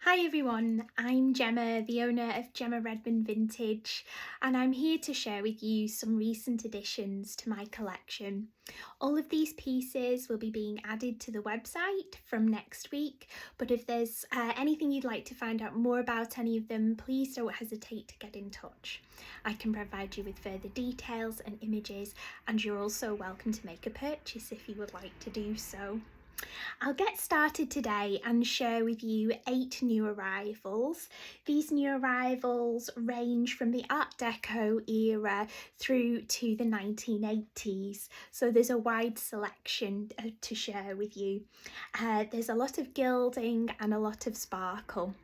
Hi everyone, I'm Gemma, the owner of Gemma Redmond Vintage, and I'm here to share with you some recent additions to my collection. All of these pieces will be being added to the website from next week, but if there's anything you'd like to find out more about any of them, please don't hesitate to get in touch. I can provide you with further details and images, and you're also welcome to make a purchase if you would like to do so. I'll get started today and share with you 8 new arrivals. These new arrivals range from the Art Deco era through to the 1980s, so there's a wide selection to share with you. There's a lot of gilding and a lot of sparkle.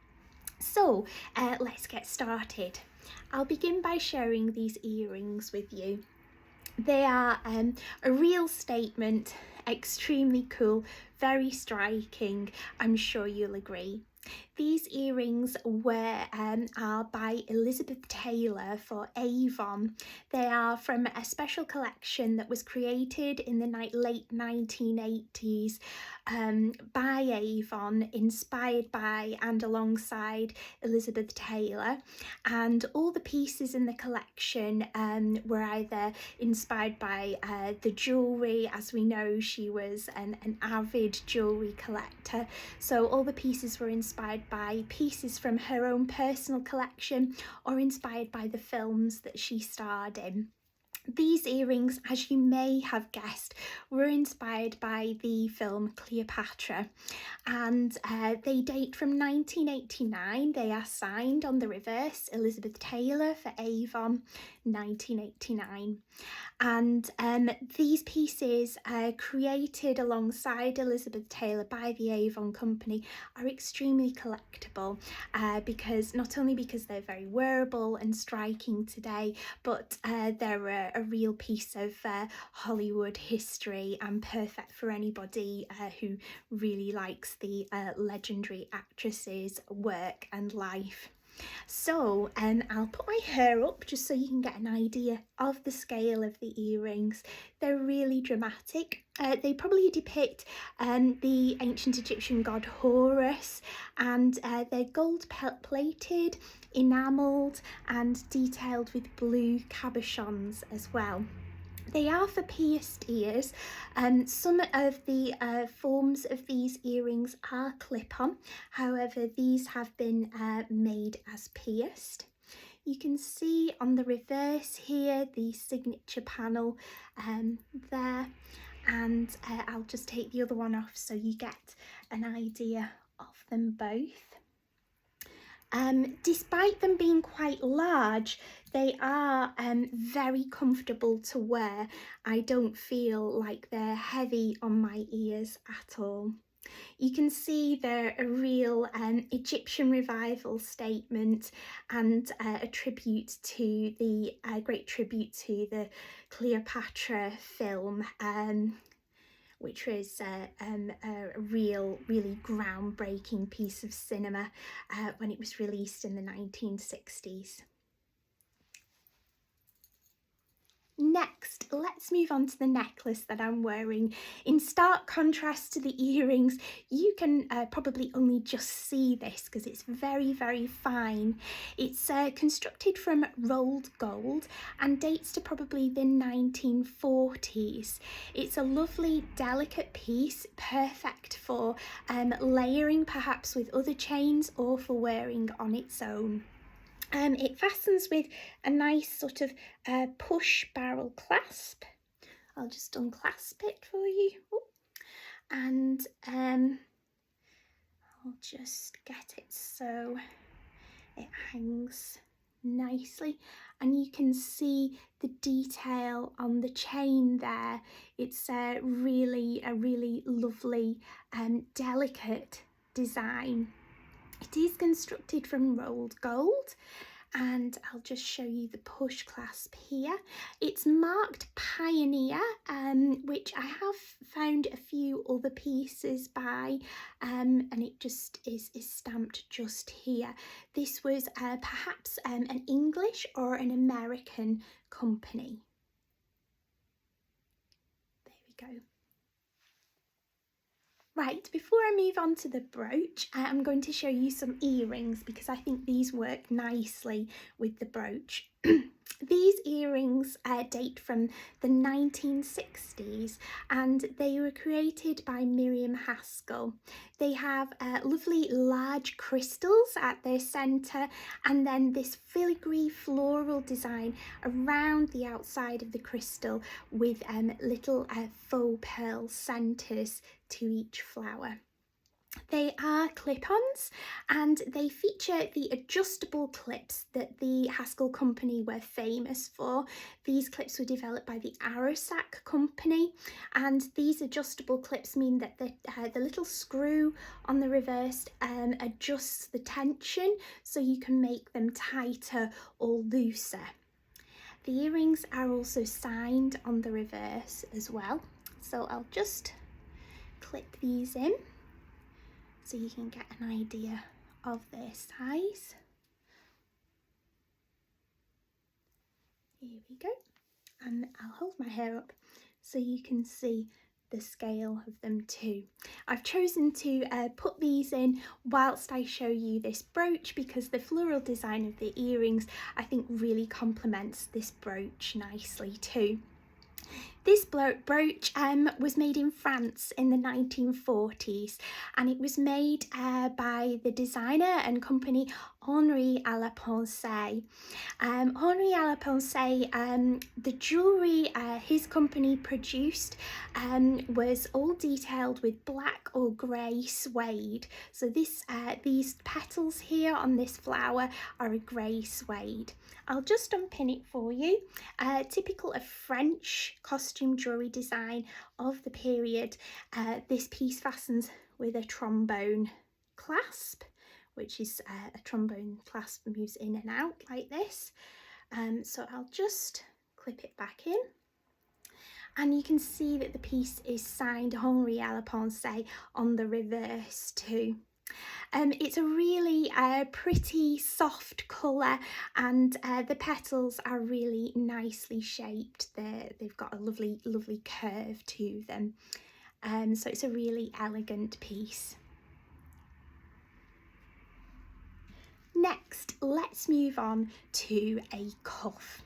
So let's get started. I'll begin by sharing these earrings with you. They are a real statement, extremely cool, very striking. I'm sure you'll agree. These earrings are by Elizabeth Taylor for Avon. They are from a special collection that was created in the late 1980s by Avon, inspired by and alongside Elizabeth Taylor. And all the pieces in the collection were either inspired by the jewellery. As we know, she was an avid jewellery collector, so all the pieces were inspired by pieces from her own personal collection or inspired by the films that she starred in. These earrings, as you may have guessed, were inspired by the film Cleopatra, and they date from 1989. They are signed on the reverse, Elizabeth Taylor for Avon, 1989. And these pieces created alongside Elizabeth Taylor by the Avon Company are extremely collectible because they're very wearable and striking today, but they're a real piece of Hollywood history and perfect for anybody who really likes the legendary actress's work and life. So I'll put my hair up just so you can get an idea of the scale of the earrings. They're really dramatic. They probably depict the ancient Egyptian god Horus, and they're gold plated, enamelled and detailed with blue cabochons as well. They are for pierced ears. Some of the forms of these earrings are clip-on, however these have been made as pierced. You can see on the reverse here the signature panel there, and I'll just take the other one off so you get an idea of them both. Despite them being quite large, they are very comfortable to wear. I don't feel like they're heavy on my ears at all. You can see they're a real Egyptian revival statement and a tribute to the great tribute to the Cleopatra film, which was a really groundbreaking piece of cinema when it was released in the 1960s. Next, let's move on to the necklace that I'm wearing. In stark contrast to the earrings, you can probably only just see this because it's very, very fine. It's constructed from rolled gold and dates to probably the 1940s. It's a lovely, delicate piece, perfect for layering perhaps with other chains or for wearing on its own. It fastens with a nice sort of push barrel clasp. I'll just unclasp it for you. Ooh. And I'll just get it so it hangs nicely, and you can see the detail on the chain there. It's a really lovely delicate design. It is constructed from rolled gold, and I'll just show you the push clasp here. It's marked Pioneer, which I have found a few other pieces by, and it just is stamped just here. This was perhaps an English or an American company. There we go. Right, before I move on to the brooch, I'm going to show you some earrings because I think these work nicely with the brooch. These earrings date from the 1960s and they were created by Miriam Haskell. They have lovely large crystals at their centre and then this filigree floral design around the outside of the crystal with little faux pearl centres to each flower. They are clip-ons and they feature the adjustable clips that the Haskell company were famous for. These clips were developed by the Arosac company, and these adjustable clips mean that the little screw on the reverse adjusts the tension so you can make them tighter or looser. The earrings are also signed on the reverse as well, so I'll just clip these in so you can get an idea of their size. Here we go, and I'll hold my hair up so you can see the scale of them too. I've chosen to put these in whilst I show you this brooch because the floral design of the earrings I think really complements this brooch nicely too. This brooch was made in France in the 1940s and it was made by the designer and company Henri à la Pensée. Henri à la Pensée, the jewellery his company produced was all detailed with black or grey suede. So these petals here on this flower are a grey suede. I'll just unpin it for you. Typical of French costume jewellery design of the period, this piece fastens with a trombone clasp, which is a trombone clasp moves in and out like this. So I'll just clip it back in. And you can see that the piece is signed Henri à la Pensée on the reverse too. It's a really pretty soft colour and the petals are really nicely shaped. They've got a lovely curve to them. So it's a really elegant piece. Next, let's move on to a cuff.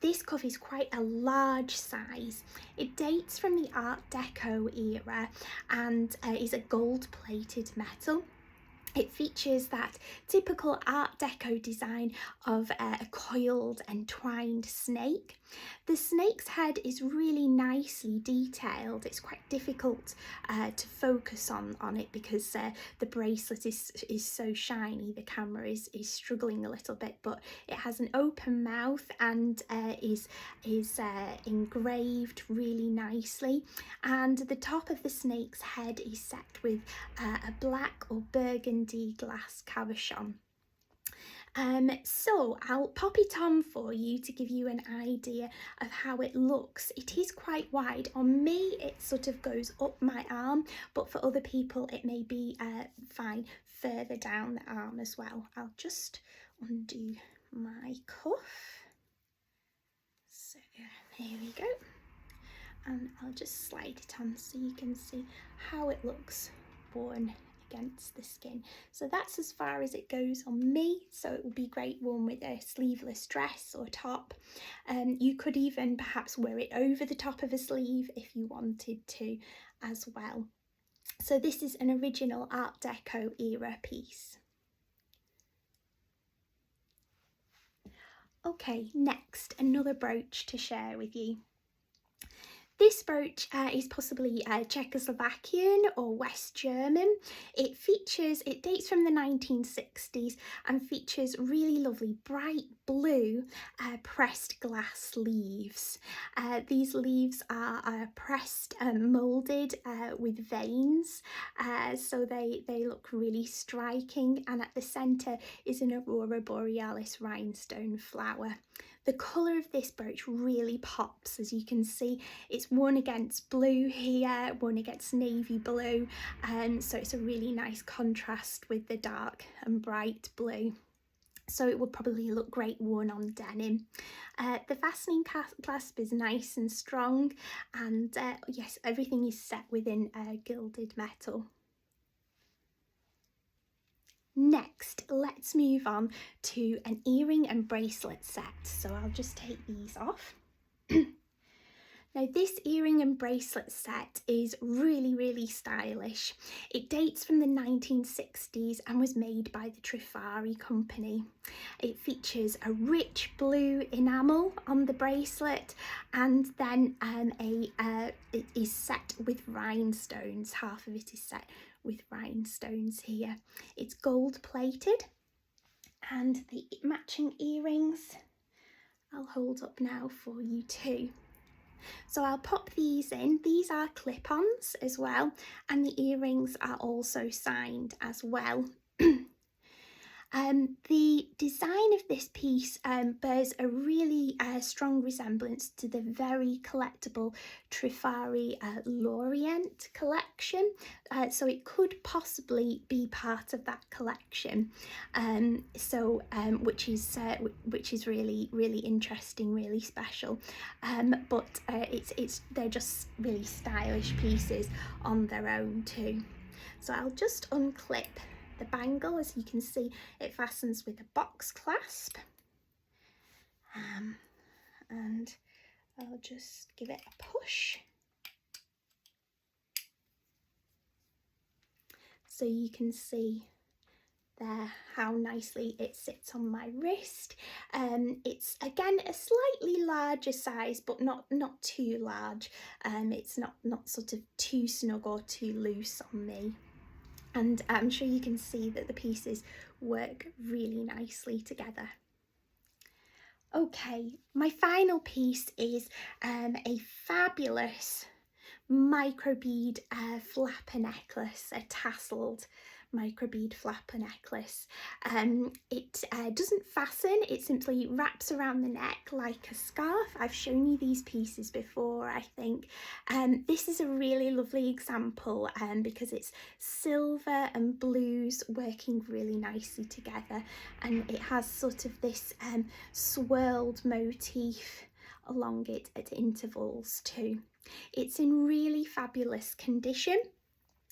This cuff is quite a large size. It dates from the Art Deco era and is a gold-plated metal. It features that typical Art Deco design of a coiled and twined snake. The snake's head is really nicely detailed. It's quite difficult to focus on it because the bracelet is so shiny. The camera is struggling a little bit, but it has an open mouth and is engraved really nicely. And the top of the snake's head is set with a black or burgundy glass cabochon. So I'll pop it on for you to give you an idea of how it looks. It is quite wide. On me it sort of goes up my arm, but for other people it may be fine further down the arm as well. I'll just undo my cuff. So here we go. And I'll just slide it on so you can see how it looks worn against the skin. So that's as far as it goes on me, so it would be great worn with a sleeveless dress or top. You could even perhaps wear it over the top of a sleeve if you wanted to as well. So this is an original Art Deco era piece. Okay, next, another brooch to share with you. This brooch is possibly Czechoslovakian or West German. It dates from the 1960s and features really lovely bright blue pressed glass leaves. These leaves are pressed and moulded with veins, so they look really striking, and at the centre is an Aurora Borealis rhinestone flower. The colour of this brooch really pops. As you can see, it's worn against blue here, worn against navy blue, so it's a really nice contrast with the dark and bright blue. so it would probably look great worn on denim. The fastening clasp is nice and strong, and yes, everything is set within gilded metal. Next, let's move on to an earring and bracelet set. So I'll just take these off. Now this earring and bracelet set is really stylish. It dates from the 1960s and was made by the Trifari company. It features a rich blue enamel on the bracelet, and then it is set with rhinestones. Half of it is set with rhinestones here. It's gold plated, and the matching earrings I'll hold up now for you too. So I'll pop these in. These are clip-ons as well, and the earrings are also signed as well. The design of this piece bears a really strong resemblance to the very collectible Trifari Lorient collection, so it could possibly be part of that collection. Which is really interesting, really special. But they're just really stylish pieces on their own too. So I'll just unclip the bangle. As you can see, it fastens with a box clasp, and I'll just give it a push so you can see there how nicely it sits on my wrist. It's again a slightly larger size, but not too large. It's not sort of too snug or too loose on me. And I'm sure you can see that the pieces work really nicely together. Okay, my final piece is a fabulous microbead flapper necklace, a tasselled microbead flapper necklace. It doesn't fasten, it simply wraps around the neck like a scarf. I've shown you these pieces before, I think. This is a really lovely example because it's silver and blues working really nicely together, and it has sort of this swirled motif along it at intervals too. It's in really fabulous condition.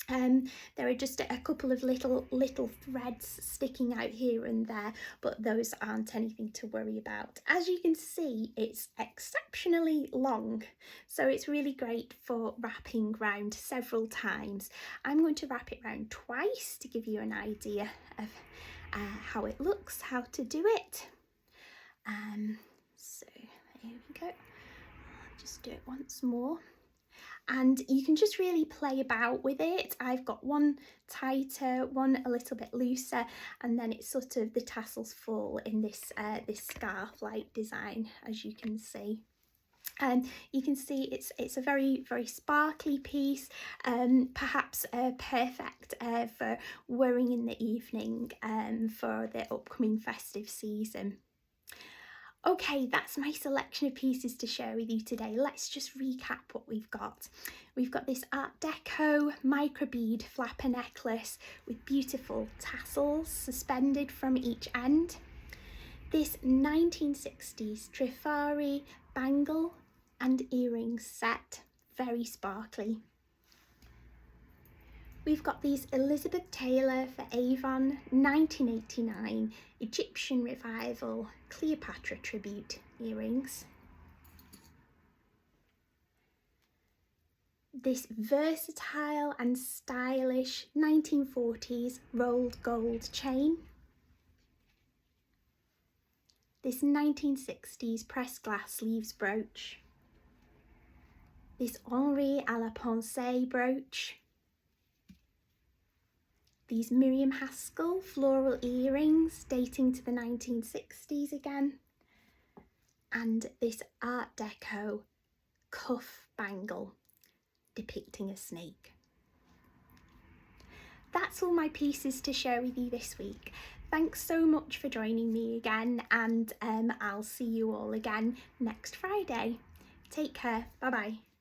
There are just a couple of little threads sticking out here and there, but those aren't anything to worry about. As you can see, it's exceptionally long, so it's really great for wrapping round several times. I'm going to wrap it round twice to give you an idea of how it looks, how to do it. So here we go. I'll just do it once more. And you can just really play about with it. I've got one tighter, one a little bit looser, and then it's sort of the tassels fall in this this scarf-like design, as you can see. And you can see it's a very sparkly piece, perhaps perfect for wearing in the evening for the upcoming festive season. Okay, that's my selection of pieces to share with you today. Let's just recap what we've got. We've got this Art Deco microbead flapper necklace with beautiful tassels suspended from each end. This 1960s Trifari bangle and earrings set, very sparkly. We've got these Elizabeth Taylor for Avon 1989 Egyptian Revival Cleopatra tribute earrings. This versatile and stylish 1940s rolled gold chain. This 1960s pressed glass sleeves brooch. This Henri à la Pensée brooch. These Miriam Haskell floral earrings dating to the 1960s again. And this Art Deco cuff bangle depicting a snake. That's all my pieces to share with you this week. Thanks so much for joining me again, and I'll see you all again next Friday. Take care. Bye bye.